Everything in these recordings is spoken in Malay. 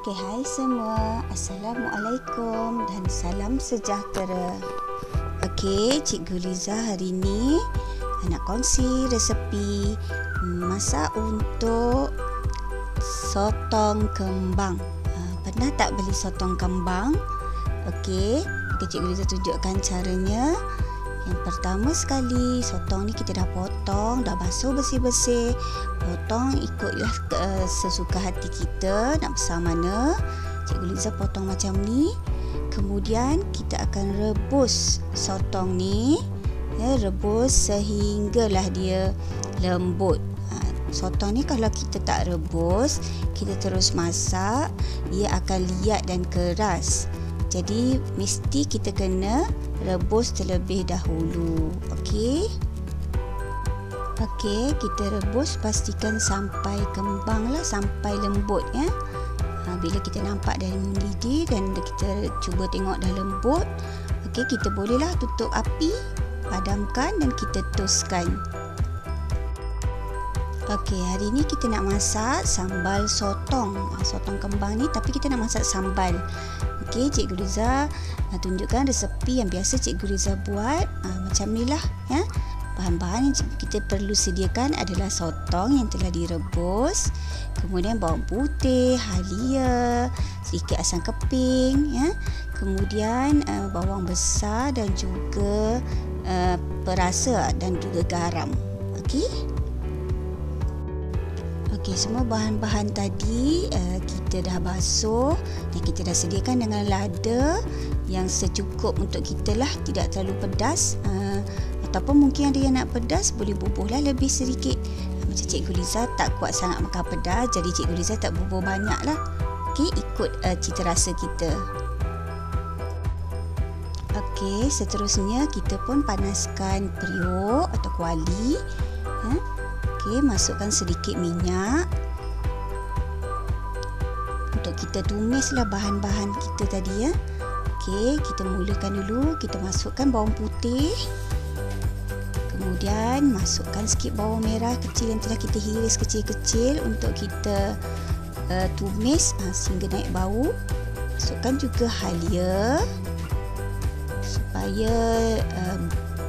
Okey, hai semua. Assalamualaikum dan salam sejahtera. Okey, Cikgu Liza hari ini nak kongsi resepi masak untuk sotong kembang. Pernah tak beli sotong kembang? Okey, Cikgu Liza tunjukkan caranya. Yang pertama sekali, sotong ni kita dah potong, dah basuh bersih-bersih. Potong ikutlah sesuka hati kita nak besar mana. Cikgu Liza potong macam ni. Kemudian kita akan rebus sotong ni. Rebus sehinggalah dia lembut. Sotong ni kalau kita tak rebus, kita terus masak, ia akan liat dan keras. Jadi mesti kita kena rebus terlebih dahulu. Okey, kita rebus pastikan sampai kembang lah, sampai lembut ya. Bila kita nampak dah mendidih dan kita cuba tengok dah lembut, okey, kita bolehlah tutup api, padamkan dan kita toskan. Okey, hari ni kita nak masak sambal sotong. Sotong kembang ni, tapi kita nak masak sambal. Okey, Cikgu Liza tunjukkan resepi yang biasa Cikgu Liza buat. Macam ni lah ya. Bahan-bahan yang kita perlu sediakan adalah sotong yang telah direbus, kemudian bawang putih, halia, sedikit asam keping ya. Kemudian bawang besar dan juga perasa dan juga garam. Okey. Okey, semua bahan-bahan tadi kita dah basuh dan kita dah sediakan dengan lada yang secukup untuk kita lah, tidak terlalu pedas. Ataupun mungkin ada yang nak pedas, boleh bubuhlah lebih sedikit. Macam Cikgu Liza tak kuat sangat makan pedas, jadi Cikgu Liza tak bubuh banyak lah. Okey, ikut cita rasa kita. Okey, seterusnya kita pun panaskan periuk atau kuali. Okey, masukkan sedikit minyak untuk kita tumislah bahan-bahan kita tadi ya. Okey, kita mulakan dulu, kita masukkan bawang putih. Kemudian masukkan sikit bawang merah kecil yang telah kita hiris kecil-kecil untuk kita tumis sehingga naik bau. Masukkan juga halia supaya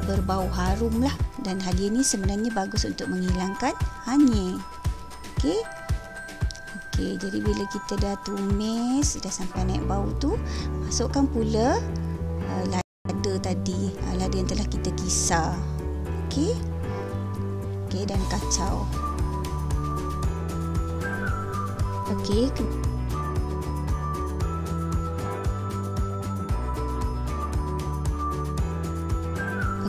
berbau harum lah. Dan halia ni sebenarnya bagus untuk menghilangkan hanyir. Okey. Jadi bila kita dah tumis, dah sampai naik bau tu, masukkan pula lada tadi, lada yang telah kita kisar. Okey, dan kacau. Okey.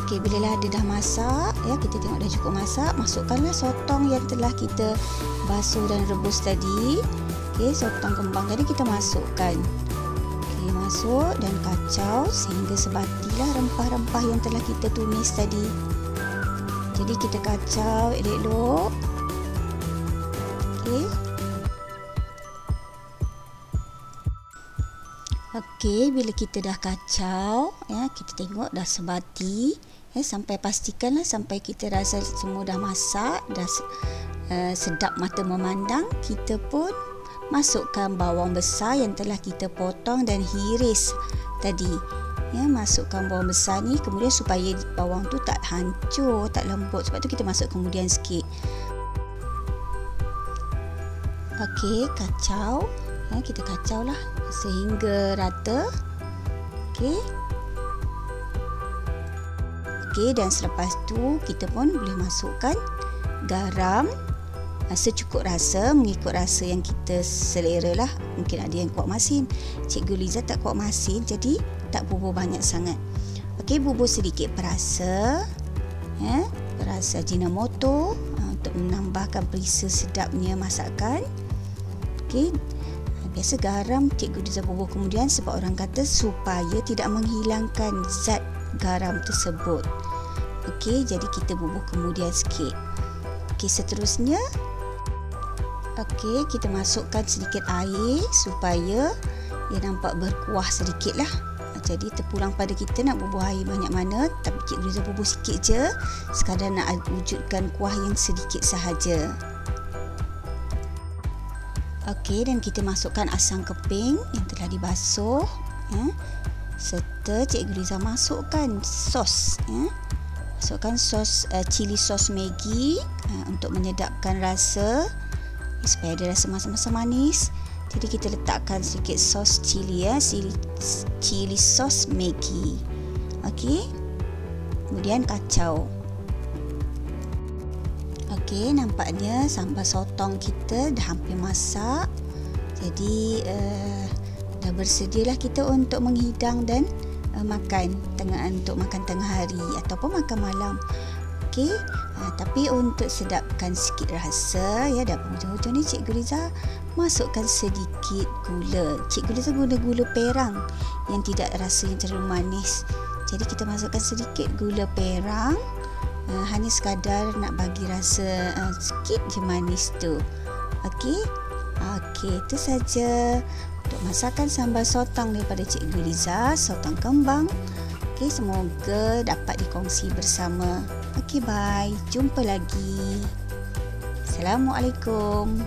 Okey, bila lada dah masak ya, kita tengok dah cukup masak, masukkanlah sotong yang telah kita basuh dan rebus tadi. Okey, sotong kembang tadi kita masukkan. Okey, masuk dan kacau sehingga sebatilah rempah-rempah yang telah kita tumis tadi. Jadi kita kacau elok-elok. Okey, bila kita dah kacau ya, kita tengok dah sebati ya, sampai pastikanlah sampai kita rasa semua dah masak, dah sedap mata memandang, kita pun masukkan bawang besar yang telah kita potong dan hiris tadi. Ya, masukkan bawang besar ni, kemudian supaya bawang tu tak hancur, tak lembut, sebab tu kita masuk kemudian sikit. Okey, kacau. Ya, kita kacau lah sehingga rata. Okey, dan selepas tu kita pun boleh masukkan garam secukup rasa, mengikut rasa yang kita selera lah. Mungkin ada yang kuat masin, Cikgu Liza tak kuat masin, jadi tak bubuh banyak sangat. Okey, bubuh sedikit perasa ya, perasa Ajinomoto untuk menambahkan perisa sedapnya masakan. Okey, biasa garam Cikgu Liza bubuh kemudian sebab orang kata supaya tidak menghilangkan zat garam tersebut. Okey, jadi kita bubuh kemudian sikit. Okey, seterusnya kita masukkan sedikit air supaya dia nampak berkuah sedikit lah. Jadi terpulang pada kita nak bubuh air banyak mana, tapi Cikgu Liza bubuh sikit je, sekadar nak wujudkan kuah yang sedikit sahaja. Okey, dan kita masukkan asam keping yang telah dibasuh, ya. Serta Cikgu Liza masukkan sos, ya. Masukkan sos cili sos Maggi untuk menyedapkan rasa, supaya ada rasa manis. Jadi kita letakkan sedikit sos cili, ya, cili sos Maggi. Okey. Kemudian kacau. Okey, nampaknya sambal sotong kita dah hampir masak. Jadi dah bersedialah kita untuk menghidang dan makan untuk makan tengah hari ataupun makan malam. Okey, tapi untuk sedapkan sikit rasa, ya, dah hujung-hujung ni Cikgu Liza masukkan sedikit gula. Cikgu Liza guna gula perang yang tidak rasanya terlalu manis. Jadi kita masukkan sedikit gula perang, hanya sekadar nak bagi rasa sikit je manis tu. Okey. Okey, itu saja untuk masakan sambal sotong daripada Cikgu Liza, sotong kembang. Okey, semoga dapat dikongsi bersama. Okey, bye. Jumpa lagi. Assalamualaikum.